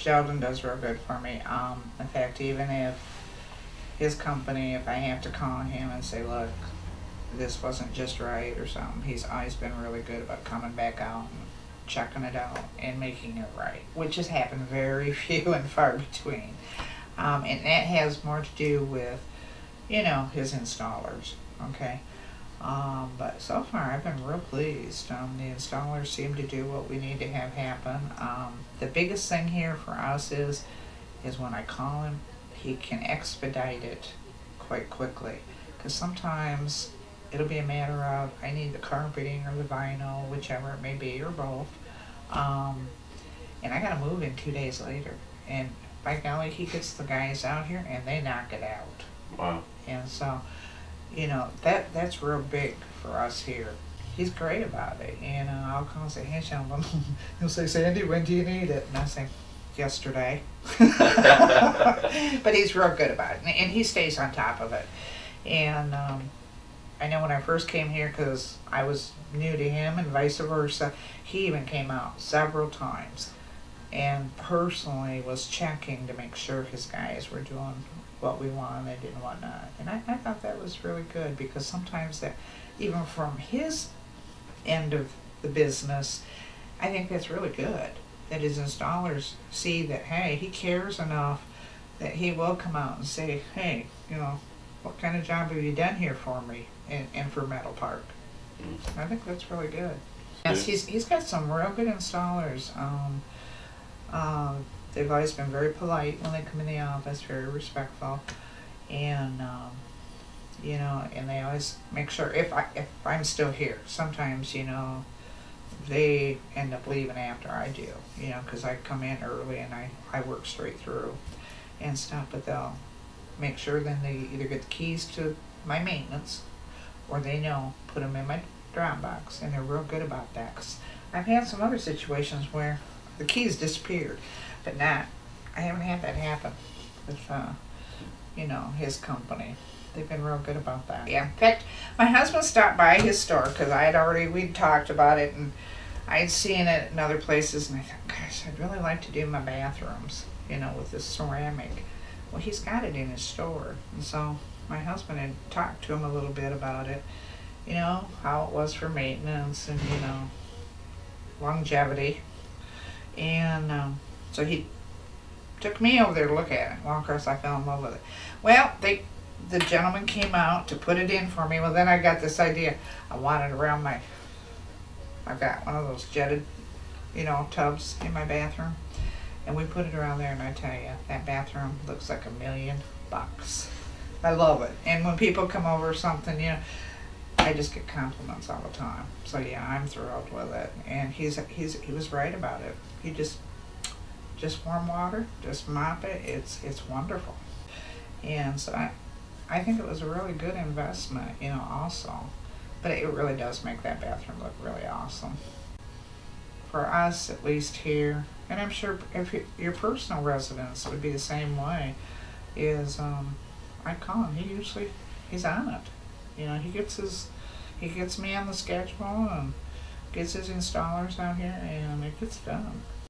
Sheldon does real good for me. In fact, even if his company, if I have to call him and say, look, this wasn't just right or something, he's always been really good about coming back out and checking it out and making it right, which has happened very few and far between. And that has more to do with, his installers, okay? But so far I've been real pleased. The installers seem to do what we need to have happen. The biggest thing here for us is when I call him, he can expedite it quite quickly. Because sometimes it'll be a matter of I need the carpeting or the vinyl, whichever it may be, or both. And I gotta move in 2 days later. And by golly, he gets the guys out here and they knock it out. Wow. And so, that's real big for us here. He's great about it. And I'll call and say, hey, Sheldon. He'll say, Sandy, when do you need it? And I say, yesterday. But he's real good about it. And he stays on top of it. And I know when I first came here, because I was new to him and vice versa, he even came out several times and personally was checking to make sure his guys were doing what we wanted and whatnot. And I thought that was really good, because sometimes that, even from his end of the business, I think that's really good, that his installers see that, hey, he cares enough that he will come out and say, hey, what kind of job have you done here for me and for Metal Park? I think that's really good. Yes, he's got some real good installers. They've always been very polite when they come in the office, very respectful, and and they always make sure if I'm still here. Sometimes they end up leaving after I do, because I come in early and I work straight through and stuff. But they'll make sure then they either get the keys to my maintenance, or they put them in my drop box, and they're real good about that. 'Cause I've had some other situations where the keys disappeared, but I haven't had that happen with his company. They've been real good about that. Yeah, in fact, my husband stopped by his store, because we'd talked about it, and I'd seen it in other places, and I thought, gosh, I'd really like to do my bathrooms, with this ceramic. Well, he's got it in his store, and so my husband had talked to him a little bit about it, how it was for maintenance and, longevity. And so he took me over there to look at it. Well, of course, I fell in love with it. Well, the gentleman came out to put it in for me. Well, then I got this idea. I want it around I've got one of those jetted, tubs in my bathroom. And we put it around there, and I tell you, that bathroom looks like $1,000,000. I love it. And when people come over or something, I just get compliments all the time. So yeah, I'm thrilled with it. And he was right about it. He just warm water, just mop it. It's wonderful. And so I think it was a really good investment, also. But it really does make that bathroom look really awesome. For us, at least here, and I'm sure if your personal residence would be the same way, is I call him. He's on it. He gets me on the schedule and gets his installers out here, and it gets done.